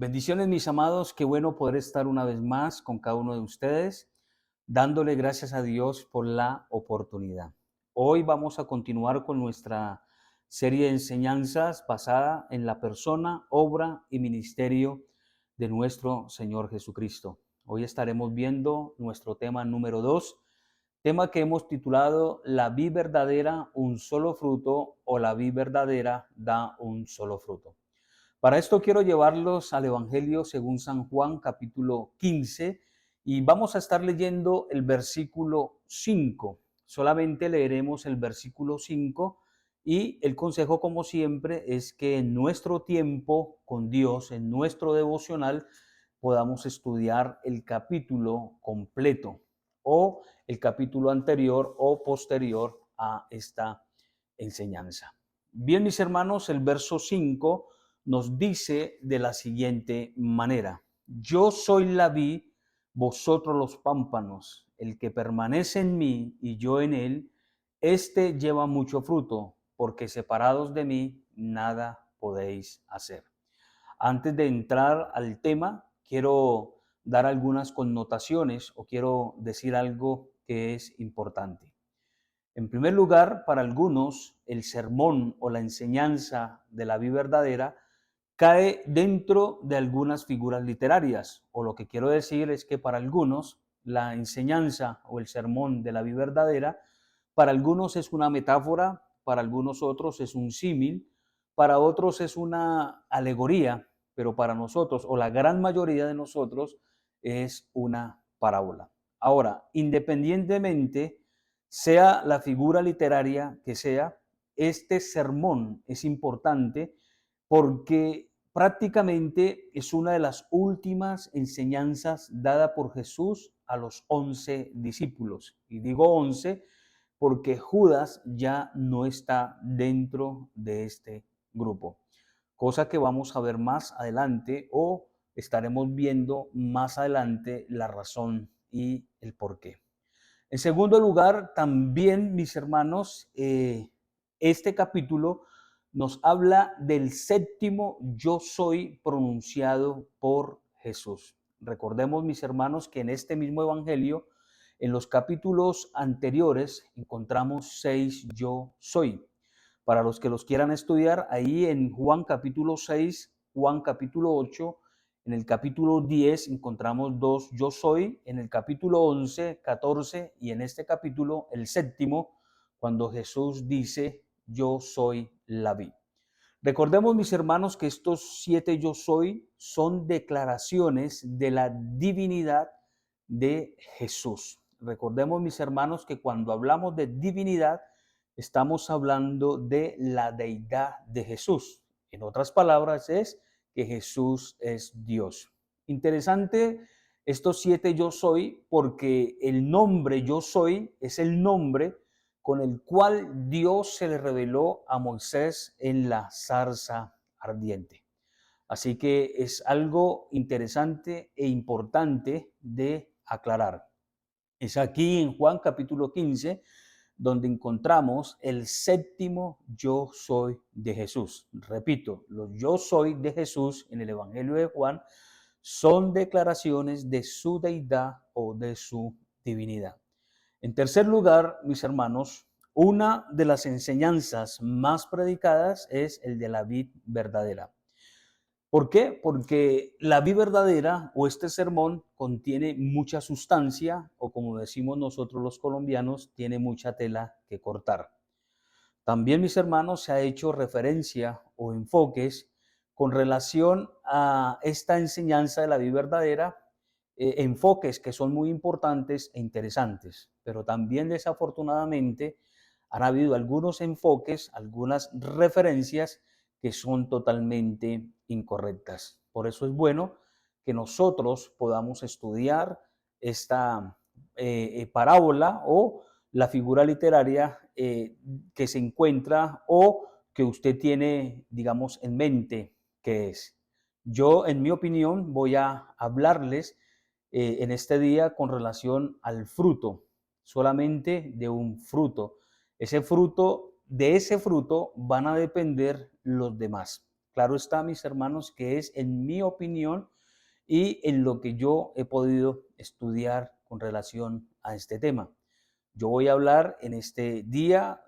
Bendiciones, mis amados, qué bueno poder estar una vez más con cada uno de ustedes, dándole gracias a Dios por la oportunidad. Hoy vamos a continuar con nuestra serie de enseñanzas basada en la persona, obra y ministerio de nuestro Señor Jesucristo. Hoy estaremos viendo nuestro tema número 2, tema que hemos titulado La vid verdadera, un solo fruto, o la vid verdadera da un solo fruto. Para esto quiero llevarlos al Evangelio según San Juan, capítulo 15, y vamos a estar leyendo el versículo 5. Solamente leeremos el versículo 5 y el consejo, como siempre, es que en nuestro tiempo con Dios, en nuestro devocional, podamos estudiar el capítulo completo o el capítulo anterior o posterior a esta enseñanza. Bien, mis hermanos, el verso 5 nos dice de la siguiente manera: yo soy la vid, vosotros los pámpanos. El que permanece en mí y yo en él, éste lleva mucho fruto, porque separados de mí nada podéis hacer. Antes de entrar al tema, quiero dar algunas connotaciones o quiero decir algo que es importante. En primer lugar, para algunos, el sermón o la enseñanza de la vida verdadera cae dentro de algunas figuras literarias, o lo que quiero decir es que para algunos la enseñanza o el sermón de la vida verdadera, para algunos es una metáfora, para algunos otros es un símil, para otros es una alegoría, pero para nosotros, o la gran mayoría de nosotros, es una parábola. Ahora, independientemente sea la figura literaria que sea, este sermón es importante porque prácticamente es una de las últimas enseñanzas dada por Jesús a los 11 discípulos. Y digo 11 porque Judas ya no está dentro de este grupo, cosa que vamos a ver más adelante o estaremos viendo más adelante la razón y el porqué. En segundo lugar, también, mis hermanos, este capítulo nos habla del séptimo yo soy pronunciado por Jesús. Recordemos, mis hermanos, que en este mismo evangelio, en los capítulos anteriores, encontramos 6 yo soy. Para los que los quieran estudiar, ahí en Juan capítulo 6, Juan capítulo 8, en el capítulo 10 encontramos 2 yo soy, en el capítulo 11, 14 y en este capítulo, el séptimo, cuando Jesús dice yo soy la vid. Recordemos, mis hermanos, que estos 7 yo soy son declaraciones de la divinidad de Jesús. Recordemos, mis hermanos, que cuando hablamos de divinidad, estamos hablando de la deidad de Jesús. En otras palabras, es que Jesús es Dios. Interesante estos 7 yo soy, porque el nombre yo soy es el nombre con el cual Dios se le reveló a Moisés en la zarza ardiente. Así que es algo interesante e importante de aclarar. Es aquí en Juan capítulo 15 donde encontramos el séptimo yo soy de Jesús. Repito, los yo soy de Jesús en el Evangelio de Juan son declaraciones de su deidad o de su divinidad. En tercer lugar, mis hermanos, una de las enseñanzas más predicadas es el de la vid verdadera. ¿Por qué? Porque la vid verdadera o este sermón contiene mucha sustancia, o como decimos nosotros los colombianos, tiene mucha tela que cortar. También, mis hermanos, se ha hecho referencia o enfoques con relación a esta enseñanza de la vid verdadera, enfoques que son muy importantes e interesantes, pero también desafortunadamente han habido algunos enfoques, algunas referencias que son totalmente incorrectas. Por eso es bueno que nosotros podamos estudiar esta parábola o la figura literaria que se encuentra o que usted tiene, digamos, en mente que es. Yo, en mi opinión, voy a hablarles en este día con relación al fruto, solamente de un fruto. De ese fruto van a depender los demás. claro está, mis hermanos, que es en mi opinión y en lo que yo he podido estudiar con relación a este tema. Yo voy a hablar en este día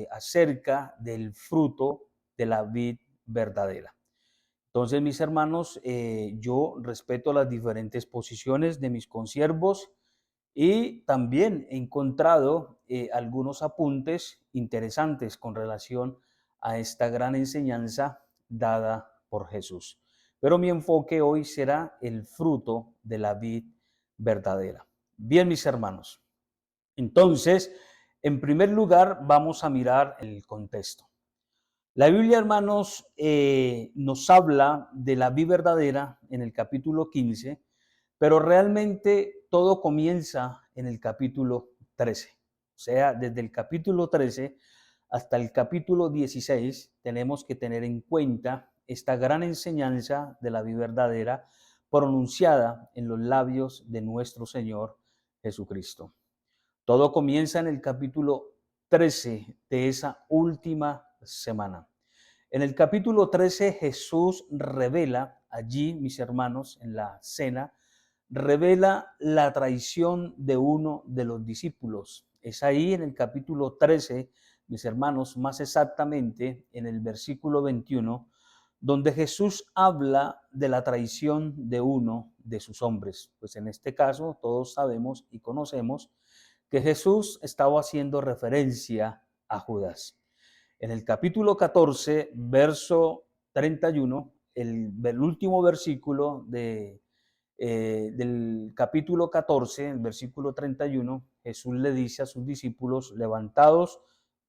acerca del fruto de la vid verdadera. Entonces, mis hermanos, yo respeto las diferentes posiciones de mis consiervos y también he encontrado algunos apuntes interesantes con relación a esta gran enseñanza dada por Jesús. Pero mi enfoque hoy será el fruto de la vid verdadera. Bien, mis hermanos. Entonces, en primer lugar, vamos a mirar el contexto. La Biblia, hermanos, nos habla de la vid verdadera en el capítulo 15, pero realmente todo comienza en el capítulo 13. O sea, desde el capítulo 13 hasta el capítulo 16 tenemos que tener en cuenta esta gran enseñanza de la vid verdadera pronunciada en los labios de nuestro Señor Jesucristo. Todo comienza en el capítulo 13 de esa última semana. En el capítulo 13 Jesús revela allí, mis hermanos, en la cena, revela la traición de uno de los discípulos. Es ahí en el capítulo 13, mis hermanos, más exactamente en el versículo 21, donde Jesús habla de la traición de uno de sus hombres. Pues en este caso todos sabemos y conocemos que Jesús estaba haciendo referencia a Judas. En el capítulo 14, verso 31, el último versículo del capítulo 14, el versículo 31, Jesús le dice a sus discípulos, levantados,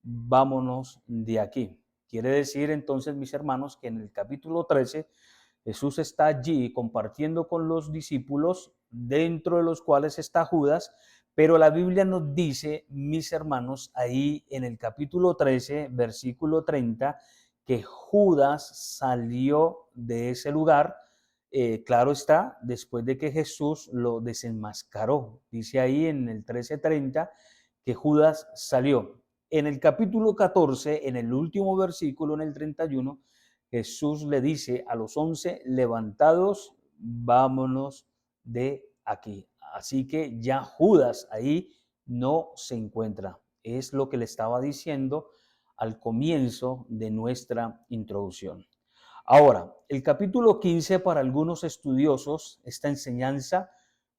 vámonos de aquí. Quiere decir entonces, mis hermanos, que en el capítulo 13 Jesús está allí compartiendo con los discípulos, dentro de los cuales está Judas, pero la Biblia nos dice, mis hermanos, ahí en el capítulo 13, versículo 30, que Judas salió de ese lugar, claro está, después de que Jesús lo desenmascaró. Dice ahí en el 13:30 que Judas salió. En el capítulo 14, en el último versículo, en el 31, Jesús le dice a los 11, levantados, vámonos de aquí. Así que ya Judas ahí no se encuentra. Es lo que le estaba diciendo al comienzo de nuestra introducción. Ahora, el capítulo 15 para algunos estudiosos, esta enseñanza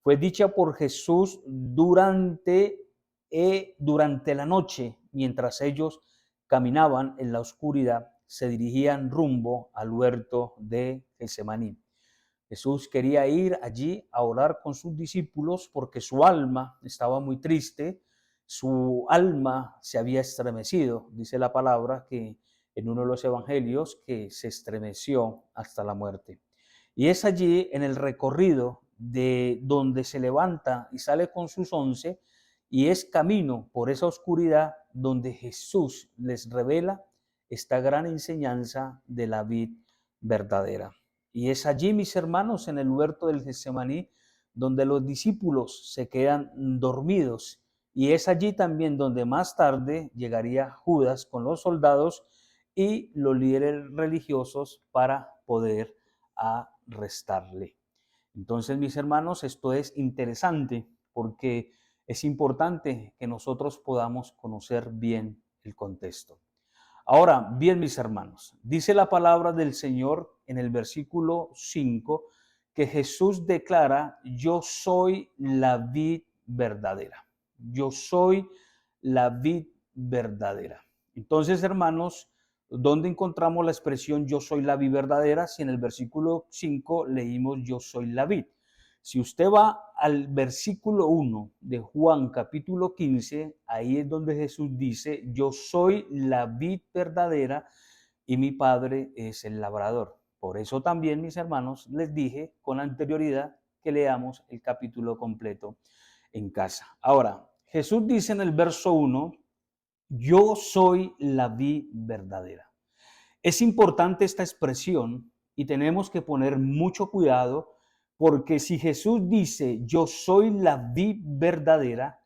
fue dicha por Jesús durante la noche, mientras ellos caminaban en la oscuridad, se dirigían rumbo al huerto de Getsemaní. Jesús quería ir allí a orar con sus discípulos porque su alma estaba muy triste, su alma se había estremecido, dice la palabra que en uno de los evangelios que se estremeció hasta la muerte. Y es allí en el recorrido de donde se levanta y sale con sus 11 y es camino por esa oscuridad donde Jesús les revela esta gran enseñanza de la vid verdadera. Y es allí, mis hermanos, en el huerto del Getsemaní, donde los discípulos se quedan dormidos. Y es allí también donde más tarde llegaría Judas con los soldados y los líderes religiosos para poder arrestarle. Entonces, mis hermanos, esto es interesante porque es importante que nosotros podamos conocer bien el contexto. Ahora, bien, mis hermanos, dice la palabra del Señor en el versículo 5 que Jesús declara, yo soy la vid verdadera. Yo soy la vid verdadera. Entonces, hermanos, ¿dónde encontramos la expresión yo soy la vid verdadera? Si en el versículo 5 leímos yo soy la vid. Si usted va al versículo 1 de Juan capítulo 15, ahí es donde Jesús dice, yo soy la vid verdadera y mi Padre es el labrador. Por eso también, mis hermanos, les dije con anterioridad que leamos el capítulo completo en casa. Ahora, Jesús dice en el verso 1, yo soy la vid verdadera. Es importante esta expresión y tenemos que poner mucho cuidado porque si Jesús dice yo soy la vid verdadera,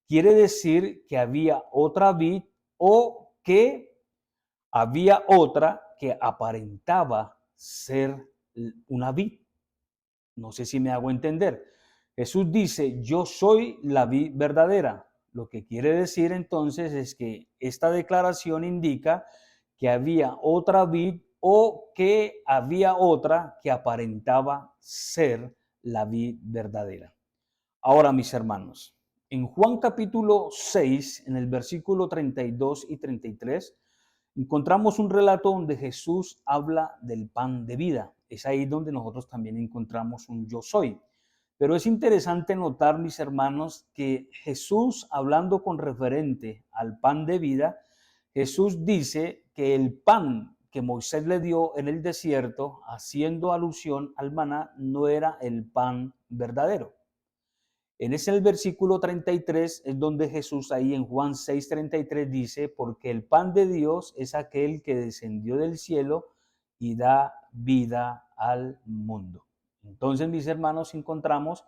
quiere decir que había otra vid o que había otra que aparentaba ser una vid. No sé si me hago entender. Jesús dice, yo soy la vid verdadera. Lo que quiere decir entonces es que esta declaración indica que había otra vid o que había otra que aparentaba ser la vid verdadera. Ahora, mis hermanos, en Juan capítulo 6, en el versículo 32 y 33, encontramos un relato donde Jesús habla del pan de vida. Es ahí donde nosotros también encontramos un yo soy. Pero es interesante notar, mis hermanos, que Jesús, hablando con referente al pan de vida, Jesús dice que el pan que Moisés le dio en el desierto, haciendo alusión al maná, no era el pan verdadero. En ese el versículo 33 es donde Jesús ahí en Juan 6:33 dice, porque el pan de Dios es aquel que descendió del cielo y da vida al mundo. Entonces, mis hermanos, encontramos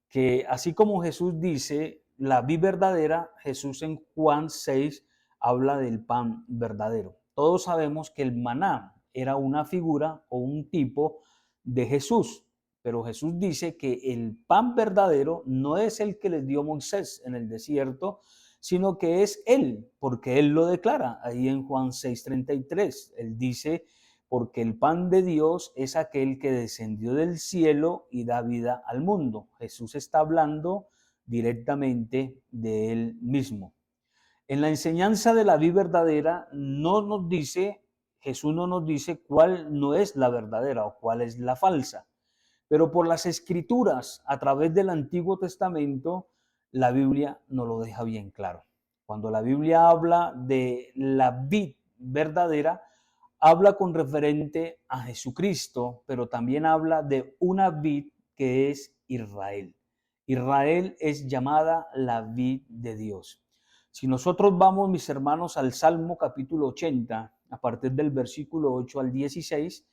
que así como Jesús dice la vid verdadera, Jesús en Juan 6 habla del pan verdadero. Todos sabemos que el maná era una figura o un tipo de Jesús, pero Jesús dice que el pan verdadero no es el que les dio Moisés en el desierto, sino que es Él, porque Él lo declara ahí en Juan 6:33. Él dice, porque el pan de Dios es aquel que descendió del cielo y da vida al mundo. Jesús está hablando directamente de Él mismo. En la enseñanza de la vida verdadera Jesús no nos dice cuál no es la verdadera o cuál es la falsa. Pero por las escrituras, a través del Antiguo Testamento, la Biblia nos lo deja bien claro. Cuando la Biblia habla de la vid verdadera, habla con referente a Jesucristo, pero también habla de una vid que es Israel. Israel es llamada la vid de Dios. Si nosotros vamos, mis hermanos, al Salmo capítulo 80, a partir del versículo 8 al 16,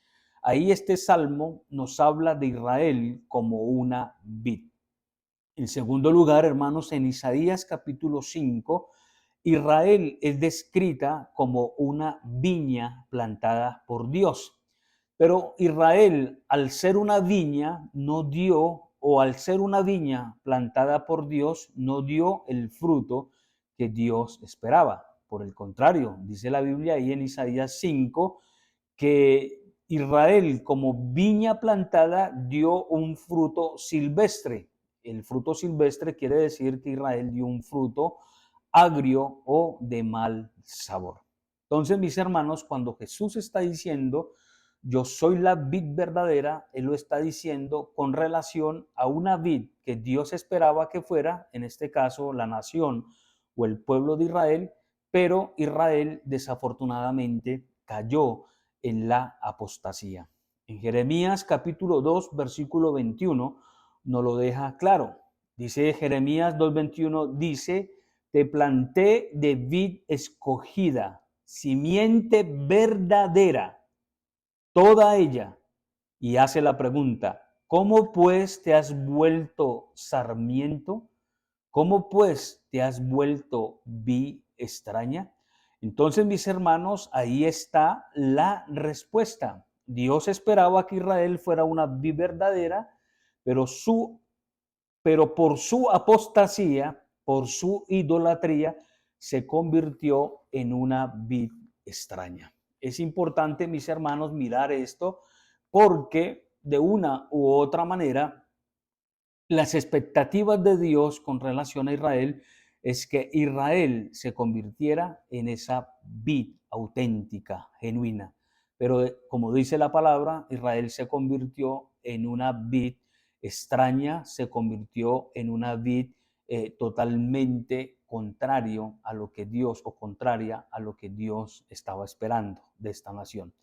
ahí este salmo nos habla de Israel como una vid. En segundo lugar, hermanos, en Isaías capítulo 5, Israel es descrita como una viña plantada por Dios. Pero Israel, al ser una viña, no dio, o al ser una viña plantada por Dios, no dio el fruto que Dios esperaba. Por el contrario, dice la Biblia ahí en Isaías 5, que Israel como viña plantada dio un fruto silvestre. El fruto silvestre quiere decir que Israel dio un fruto agrio o de mal sabor. Entonces, mis hermanos, cuando Jesús está diciendo, yo soy la vid verdadera, Él lo está diciendo con relación a una vid que Dios esperaba que fuera, en este caso, la nación o el pueblo de Israel, pero Israel desafortunadamente cayó en la apostasía. En Jeremías capítulo 2, versículo 21, nos lo deja claro. Dice Jeremías 2:21, dice, te planté de vid escogida, simiente verdadera, toda ella. Y hace la pregunta, ¿cómo pues te has vuelto sarmiento? ¿Cómo pues te has vuelto vid extraña? Entonces, mis hermanos, ahí está la respuesta. Dios esperaba que Israel fuera una vid verdadera, pero por su apostasía, por su idolatría, se convirtió en una vid extraña. Es importante, mis hermanos, mirar esto porque de una u otra manera, las expectativas de Dios con relación a Israel es que Israel se convirtiera en esa vid auténtica, genuina. Pero como dice la palabra, Israel se convirtió en una vid extraña, se convirtió en una vid totalmente contrario a lo que Dios, o contraria a lo que Dios estaba esperando de esta nación.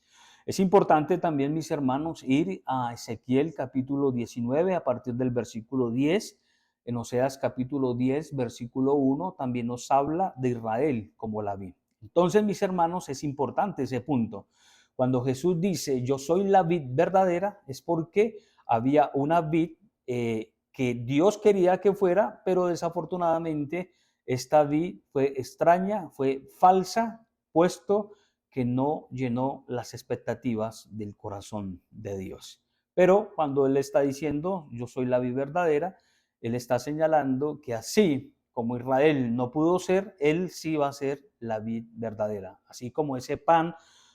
Es importante también, mis hermanos, ir a Ezequiel capítulo 19 a partir del versículo 10. En Oseas capítulo 10, versículo 1, también nos habla de Israel como la vid. Entonces, mis hermanos, es importante ese punto. Cuando Jesús dice, yo soy la vid verdadera, es porque había una vid que Dios quería que fuera, pero desafortunadamente esta vid fue extraña, fue falsa, puesto que no llenó las expectativas del corazón de Dios. Pero cuando Él está diciendo, yo soy la vid verdadera, Él está señalando que así como Israel no pudo ser, Él sí va a ser la vid verdadera. Así como ese pan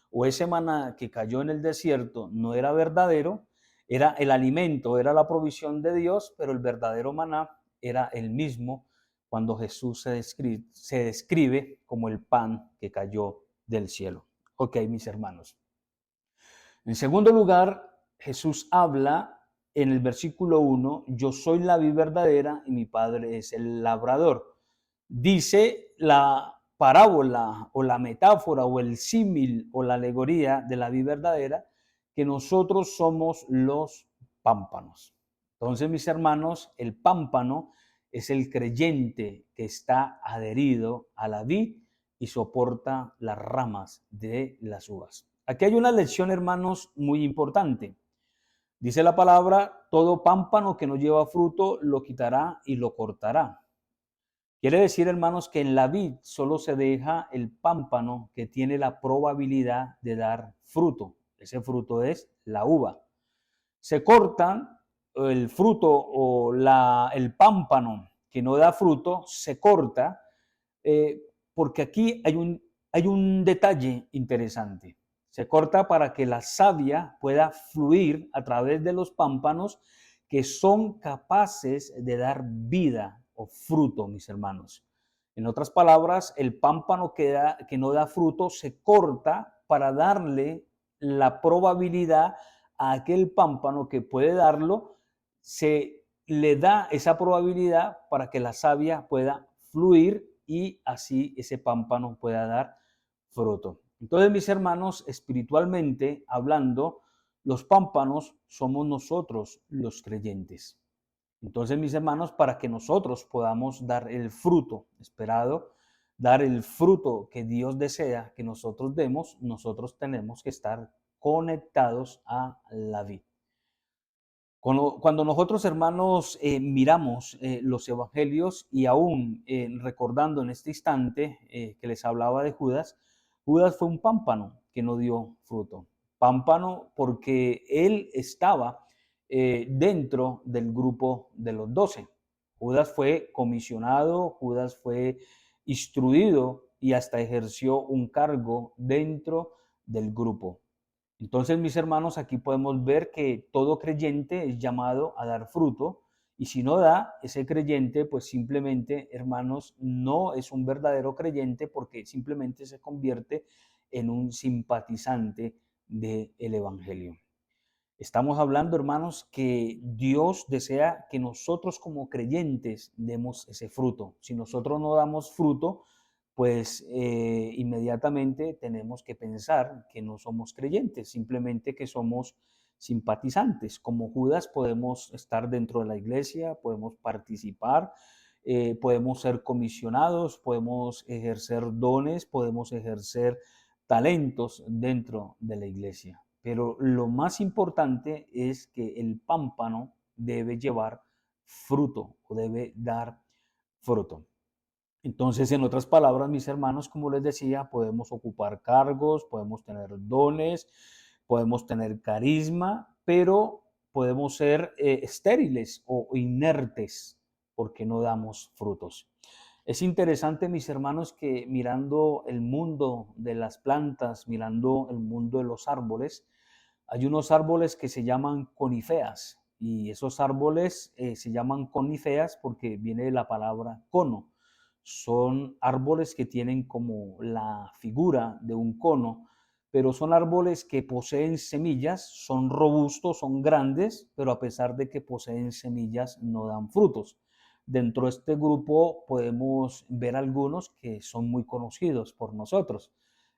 o ese maná que cayó en el desierto no era verdadero, era el alimento, era la provisión de Dios, pero el verdadero maná era el mismo cuando Jesús se describe como el pan que cayó del cielo. Ok, mis hermanos. En segundo lugar, Jesús habla en el versículo 1, yo soy la vid verdadera y mi Padre es el labrador. Dice la parábola o la metáfora o el símil o la alegoría de la vid verdadera que nosotros somos los pámpanos. Entonces, mis hermanos, el pámpano es el creyente que está adherido a la vid y soporta las ramas de las uvas. Aquí hay una lección, hermanos, muy importante. Dice la palabra, todo pámpano que no lleva fruto lo quitará y lo cortará. Quiere decir, hermanos, que en la vid solo se deja el pámpano que tiene la probabilidad de dar fruto. Ese fruto es la uva. Se cortan el fruto o el pámpano que no da fruto, se corta eh, porque aquí hay un detalle interesante. Se corta para que la savia pueda fluir a través de los pámpanos que son capaces de dar vida o fruto, mis hermanos. En otras palabras, el pámpano que no da fruto se corta para darle la probabilidad a aquel pámpano que puede darlo, se le da esa probabilidad para que la savia pueda fluir y así ese pámpano pueda dar fruto. Entonces, mis hermanos, espiritualmente hablando, los pámpanos somos nosotros los creyentes. Entonces, mis hermanos, para que nosotros podamos dar el fruto esperado, dar el fruto que Dios desea que nosotros demos, nosotros tenemos que estar conectados a la vid. Cuando nosotros, hermanos, miramos los evangelios y aún recordando en este instante que les hablaba de Judas, Judas fue un pámpano que no dio fruto. Pámpano porque él estaba dentro del grupo de los 12. Judas fue comisionado, Judas fue instruido y hasta ejerció un cargo dentro del grupo. Entonces, mis hermanos, aquí podemos ver que todo creyente es llamado a dar fruto y si no da, ese creyente, pues simplemente, hermanos, no es un verdadero creyente porque simplemente se convierte en un simpatizante del Evangelio. Estamos hablando, hermanos, que Dios desea que nosotros como creyentes demos ese fruto. Si nosotros no damos fruto, pues inmediatamente tenemos que pensar que no somos creyentes, simplemente que somos simpatizantes. Como Judas podemos estar dentro de la iglesia, podemos participar, podemos ser comisionados, podemos ejercer dones, podemos ejercer talentos dentro de la iglesia. Pero lo más importante es que el pámpano debe llevar fruto o debe dar fruto. Entonces, en otras palabras, mis hermanos, como les decía, podemos ocupar cargos, podemos tener dones, podemos tener carisma, pero podemos ser estériles o inertes porque no damos frutos. Es interesante, mis hermanos, que mirando el mundo de las plantas, mirando el mundo de los árboles, hay unos árboles que se llaman coníferas y esos árboles se llaman coníferas porque viene de la palabra cono. Son árboles que tienen como la figura de un cono, pero son árboles que poseen semillas, son robustos, son grandes, pero a pesar de que poseen semillas no dan frutos. Dentro de este grupo podemos ver algunos que son muy conocidos por nosotros.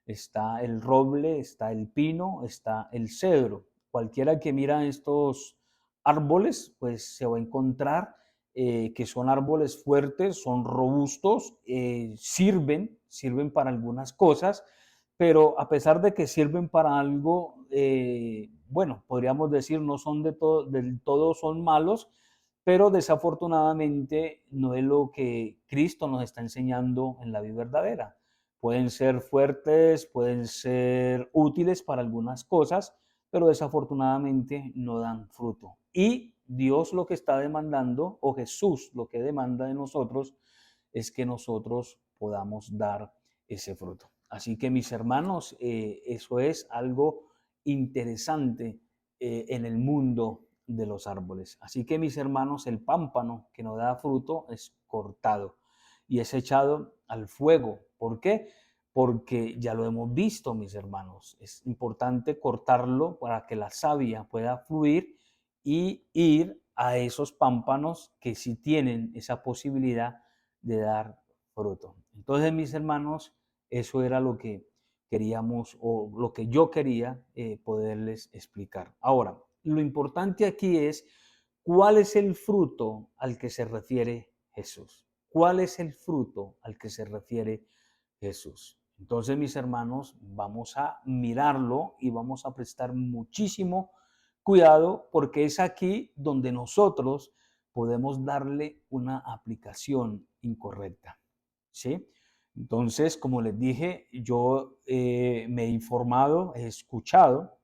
Está el roble, está el pino, está el cedro. Cualquiera que mira estos árboles, pues se va a encontrar que son árboles fuertes, son robustos, sirven para algunas cosas, pero a pesar de que sirven para algo, bueno, podríamos decir no son del todo son malos, pero desafortunadamente no es lo que Cristo nos está enseñando en la vida verdadera. Pueden ser fuertes, pueden ser útiles para algunas cosas, pero desafortunadamente no dan fruto. Y Dios lo que está demandando, o Jesús lo que demanda de nosotros, es que nosotros podamos dar ese fruto. Así que mis hermanos, eso es algo interesante en el mundo de los árboles. Así que mis hermanos, el pámpano que no da fruto es cortado y es echado al fuego. ¿Por qué? Porque ya lo hemos visto, mis hermanos. Es importante cortarlo para que la savia pueda fluir y ir a esos pámpanos que sí tienen esa posibilidad de dar fruto. Entonces, mis hermanos, eso era lo que queríamos o lo que yo quería poderles explicar. Ahora, lo importante aquí es cuál es el fruto al que se refiere Jesús. ¿Cuál es el fruto al que se refiere Jesús? Entonces, mis hermanos, vamos a mirarlo y vamos a prestar muchísimo cuidado porque es aquí donde nosotros podemos darle una aplicación incorrecta, ¿sí? Entonces, como les dije, yo me he informado, he escuchado,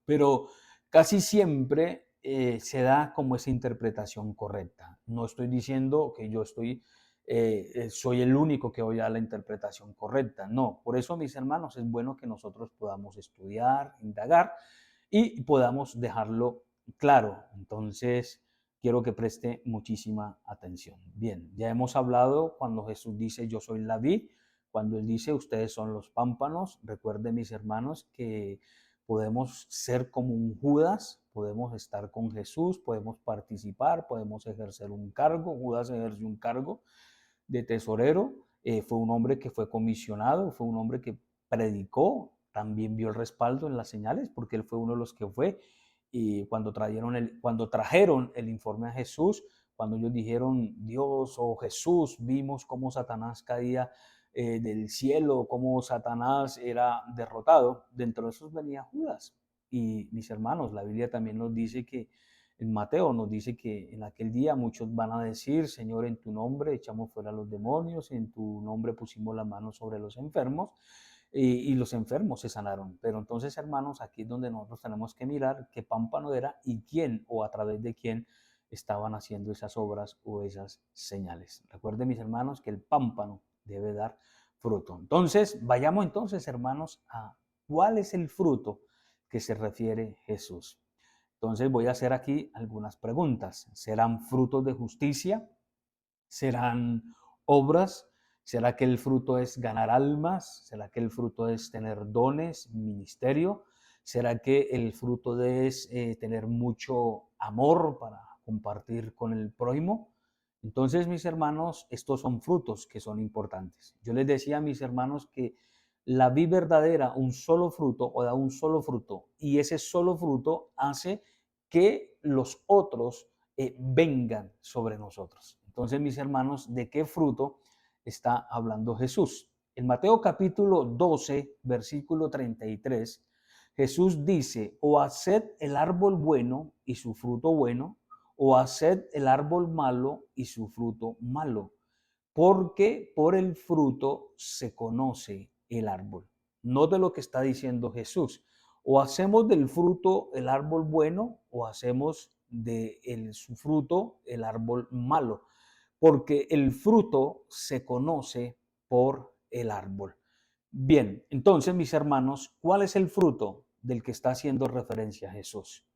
pero casi siempre se da como esa interpretación correcta. No estoy diciendo que yo soy el único que voy a la interpretación correcta. No, por eso, mis hermanos, es bueno que nosotros podamos estudiar, indagar y podamos dejarlo claro. Entonces, quiero que preste muchísima atención. Bien, ya hemos hablado cuando Jesús dice, yo soy la vid, cuando Él dice, ustedes son los pámpanos. Recuerden, mis hermanos, que podemos ser como un Judas, podemos estar con Jesús, podemos participar, podemos ejercer un cargo. Judas ejerció un cargo de tesorero, fue un hombre que fue comisionado, fue un hombre que predicó, también vio el respaldo en las señales, porque él fue uno de los que fue. Y cuando trajeron el informe a Jesús, cuando ellos dijeron, Dios o Jesús, vimos cómo Satanás caía del cielo, cómo Satanás era derrotado, dentro de esos venía Judas. Y mis hermanos, la Biblia también nos dice que en Mateo nos dice que en aquel día muchos van a decir, Señor, en tu nombre echamos fuera a los demonios, en tu nombre pusimos la mano sobre los enfermos y los enfermos se sanaron. Pero entonces, hermanos, aquí es donde nosotros tenemos que mirar qué pámpano era y quién o a través de quién estaban haciendo esas obras o esas señales. Recuerden, mis hermanos, que el pámpano debe dar fruto. Entonces, vayamos entonces, hermanos, a cuál es el fruto que se refiere Jesús. Entonces voy a hacer aquí algunas preguntas. ¿Serán frutos de justicia? ¿Serán obras? ¿Será que el fruto es ganar almas? ¿Será que el fruto es tener dones, ministerio? ¿Será que el fruto es tener mucho amor para compartir con el prójimo? Entonces, mis hermanos, estos son frutos que son importantes. Yo les decía a mis hermanos que la vid verdadera, un solo fruto o da un solo fruto, y ese solo fruto hace que los otros vengan sobre nosotros. Entonces, mis hermanos, ¿de qué fruto está hablando Jesús? En Mateo capítulo 12, versículo 33, Jesús dice, o haced el árbol bueno y su fruto bueno, o haced el árbol malo y su fruto malo, porque por el fruto se conoce el árbol. Note lo que está diciendo Jesús. O hacemos del fruto el árbol bueno o hacemos de su fruto el árbol malo, porque el fruto se conoce por el árbol. Bien, entonces mis hermanos, ¿cuál es el fruto del que está haciendo referencia Jesús?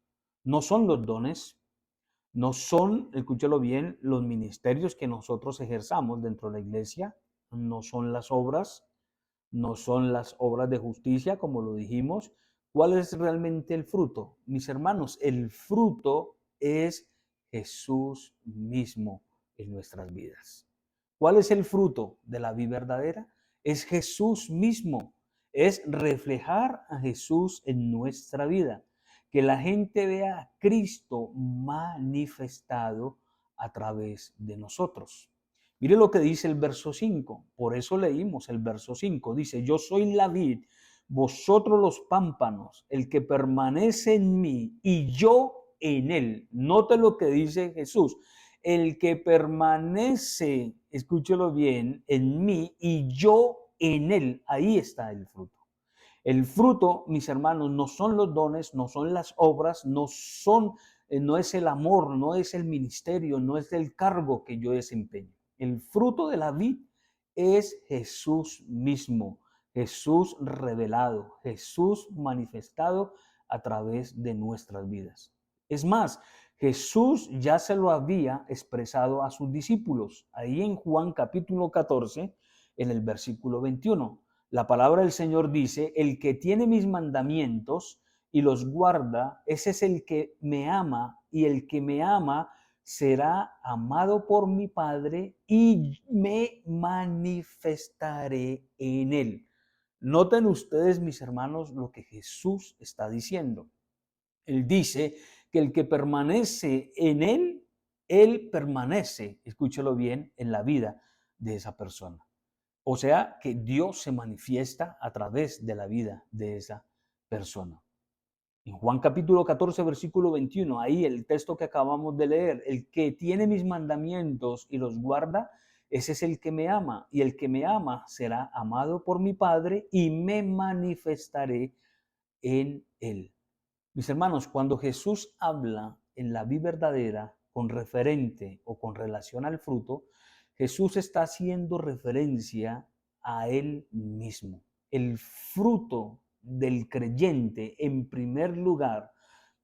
No son los dones, no son, escúchelo bien, los ministerios que nosotros ejerzamos dentro de la iglesia, no son las obras, no son las obras de justicia, como lo dijimos. ¿Cuál es realmente el fruto? Mis hermanos, el fruto es Jesús mismo en nuestras vidas. ¿Cuál es el fruto de la vida verdadera? Es Jesús mismo, es reflejar a Jesús en nuestra vida, que la gente vea a Cristo manifestado a través de nosotros. Mire lo que dice el verso 5. Por eso leímos el verso 5. Dice, yo soy la vid, vosotros los pámpanos, el que permanece en mí y yo en él. Note lo que dice Jesús. El que permanece, escúchelo bien, en mí y yo en Él, ahí está el fruto. El fruto, mis hermanos, no son los dones, no son las obras, no es el amor, no es el ministerio, no es el cargo que yo desempeño. El fruto de la vid es Jesús mismo, Jesús revelado, Jesús manifestado a través de nuestras vidas. Es más, Jesús ya se lo había expresado a sus discípulos, ahí en Juan capítulo 14, en el versículo 21. La palabra del Señor dice, el que tiene mis mandamientos y los guarda, ese es el que me ama, y el que me ama será amado por mi Padre y me manifestaré en él. Noten ustedes, mis hermanos, lo que Jesús está diciendo. Él dice que el que permanece en él permanece, escúchelo bien, en la vida de esa persona. O sea que Dios se manifiesta a través de la vida de esa persona. En Juan capítulo 14, versículo 21, ahí el texto que acabamos de leer, el que tiene mis mandamientos y los guarda, ese es el que me ama, y el que me ama será amado por mi Padre y me manifestaré en él. Mis hermanos, cuando Jesús habla en la vida verdadera con referente o con relación al fruto, Jesús está haciendo referencia a Él mismo. El fruto del creyente, en primer lugar,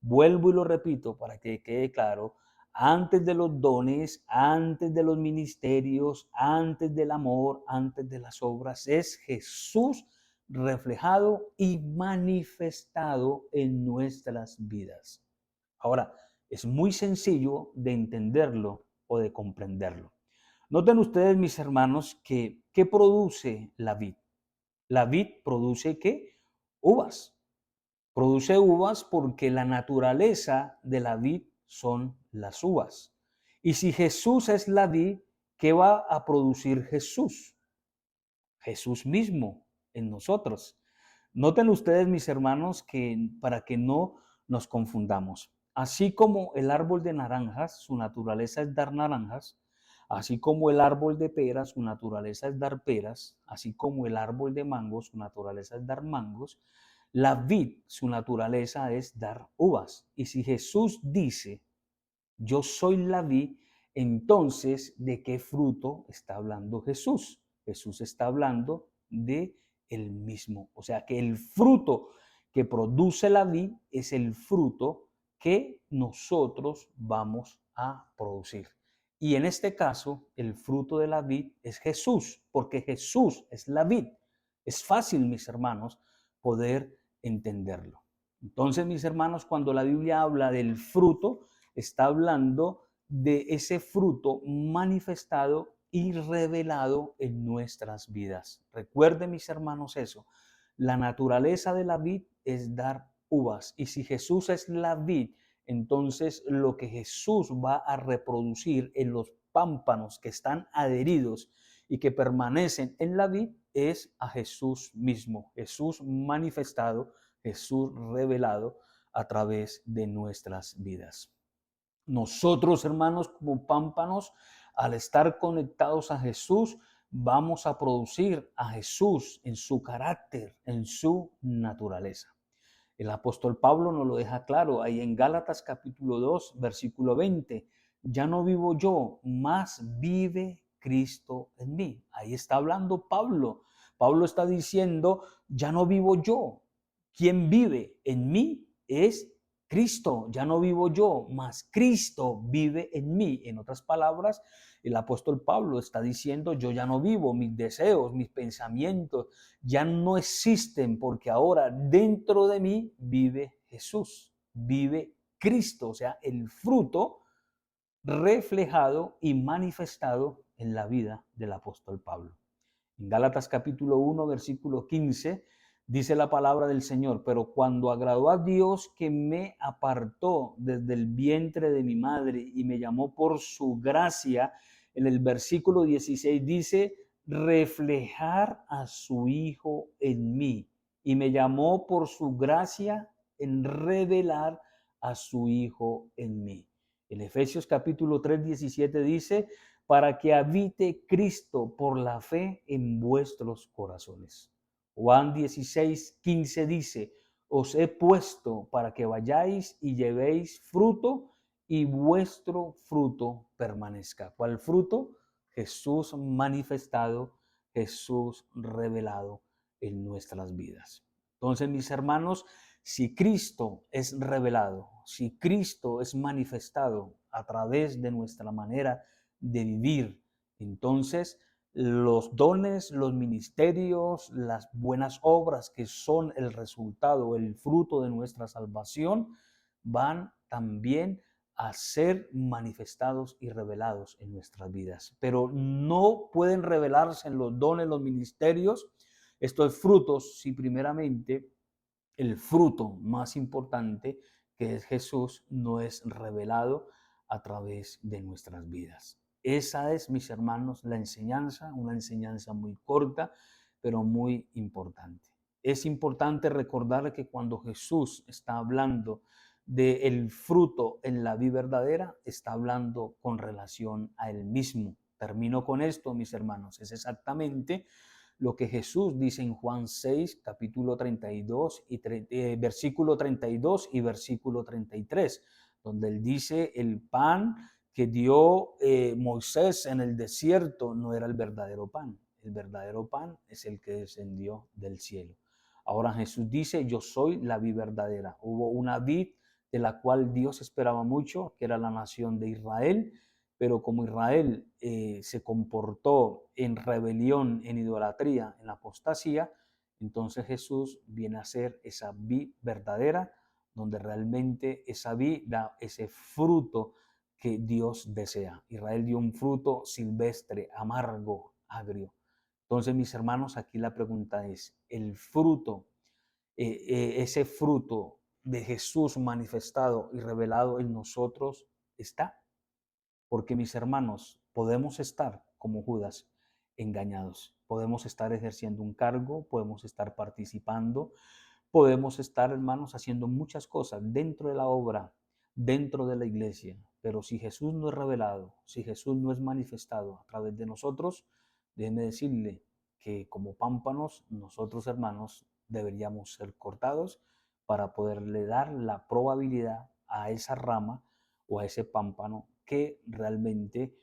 vuelvo y lo repito para que quede claro, antes de los dones, antes de los ministerios, antes del amor, antes de las obras, es Jesús reflejado y manifestado en nuestras vidas. Ahora, es muy sencillo de entenderlo o de comprenderlo. Noten ustedes, mis hermanos, que ¿qué produce la vid? La vid produce ¿qué? Uvas. Produce uvas porque la naturaleza de la vid son las uvas. Y si Jesús es la vid, ¿qué va a producir Jesús? Jesús mismo en nosotros. Noten ustedes, mis hermanos, que para que no nos confundamos, así como el árbol de naranjas, su naturaleza es dar naranjas, así como el árbol de peras, su naturaleza es dar peras, así como el árbol de mangos, su naturaleza es dar mangos, la vid, su naturaleza es dar uvas. Y si Jesús dice, yo soy la vid, entonces, ¿de qué fruto está hablando Jesús? Jesús está hablando de el mismo. O sea, que el fruto que produce la vid es el fruto que nosotros vamos a producir. Y en este caso, el fruto de la vid es Jesús, porque Jesús es la vid. Es fácil, mis hermanos, poder entenderlo. Entonces, mis hermanos, cuando la Biblia habla del fruto, está hablando de ese fruto manifestado y revelado en nuestras vidas. Recuerden, mis hermanos, eso. La naturaleza de la vid es dar uvas. Y si Jesús es la vid, entonces lo que Jesús va a reproducir en los pámpanos que están adheridos y que permanecen en la vid es a Jesús mismo. Jesús manifestado, Jesús revelado a través de nuestras vidas. Nosotros, hermanos, como pámpanos, al estar conectados a Jesús, vamos a producir a Jesús en su carácter, en su naturaleza. El apóstol Pablo nos lo deja claro ahí en Gálatas capítulo 2, versículo 20. Ya no vivo yo, más vive Cristo en mí. Ahí está hablando Pablo. Pablo está diciendo, ya no vivo yo. Quien vive en mí es Cristo. Ya no vivo yo, más Cristo vive en mí. En otras palabras, el apóstol Pablo está diciendo, yo ya no vivo, mis deseos, mis pensamientos ya no existen porque ahora dentro de mí vive Jesús, vive Cristo, o sea, el fruto reflejado y manifestado en la vida del apóstol Pablo. En Gálatas capítulo 1, versículo 15, dice la palabra del Señor, pero cuando agradó a Dios que me apartó desde el vientre de mi madre y me llamó por su gracia, en el versículo 16 dice, reflejar a su Hijo en mí. Y me llamó por su gracia en revelar a su Hijo en mí. En Efesios capítulo 3, 17 dice, para que habite Cristo por la fe en vuestros corazones. Juan 16:15 dice, os he puesto para que vayáis y llevéis fruto y vuestro fruto permanezca. ¿Cuál fruto? Jesús manifestado, Jesús revelado en nuestras vidas. Entonces, mis hermanos, si Cristo es revelado, si Cristo es manifestado a través de nuestra manera de vivir, entonces los dones, los ministerios, las buenas obras que son el resultado, el fruto de nuestra salvación, van también a ser manifestados y revelados en nuestras vidas. Pero no pueden revelarse en los dones, los ministerios, estos frutos, si primeramente el fruto más importante, que es Jesús, no es revelado a través de nuestras vidas. Esa es, mis hermanos, la enseñanza, una enseñanza muy corta, pero muy importante. Es importante recordar que cuando Jesús está hablando del fruto en la vida verdadera, está hablando con relación a Él mismo. Termino con esto, mis hermanos. Es exactamente lo que Jesús dice en Juan 6, capítulo 32, versículo 32 y versículo 33, donde Él dice, el pan que dio Moisés en el desierto no era el verdadero pan. El verdadero pan es el que descendió del cielo. Ahora Jesús dice, yo soy la vid verdadera. Hubo una vid de la cual Dios esperaba mucho, que era la nación de Israel, pero como Israel se comportó en rebelión, en idolatría, en apostasía, entonces Jesús viene a ser esa vid verdadera, donde realmente esa vid da ese fruto que Dios desea. Israel dio un fruto silvestre, amargo, agrio. Entonces, mis hermanos, aquí la pregunta es, ¿el fruto, ese fruto de Jesús manifestado y revelado en nosotros está? Porque, mis hermanos, podemos estar como Judas engañados, podemos estar ejerciendo un cargo, podemos estar participando, podemos estar, hermanos, haciendo muchas cosas dentro de la obra, dentro de la iglesia, pero si Jesús no es revelado, si Jesús no es manifestado a través de nosotros, déjeme decirle que como pámpanos, nosotros, hermanos, deberíamos ser cortados para poderle dar la probabilidad a esa rama o a ese pámpano que realmente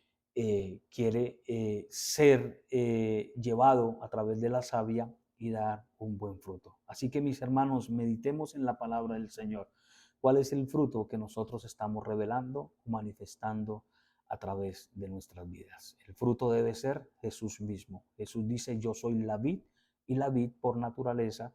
quiere ser llevado a través de la savia y dar un buen fruto. Así que, mis hermanos, meditemos en la palabra del Señor. ¿Cuál es el fruto que nosotros estamos revelando, manifestando a través de nuestras vidas? El fruto debe ser Jesús mismo. Jesús dice, yo soy la vid, y la vid por naturaleza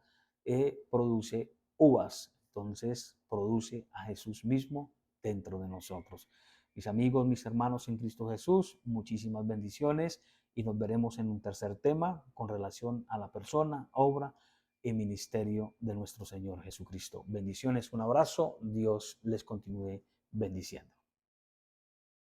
produce uvas. Entonces produce a Jesús mismo dentro de nosotros. Mis amigos, mis hermanos en Cristo Jesús, muchísimas bendiciones y nos veremos en un tercer tema con relación a la persona, obra y ministerio de nuestro Señor Jesucristo. Bendiciones, un abrazo, Dios les continúe bendiciendo.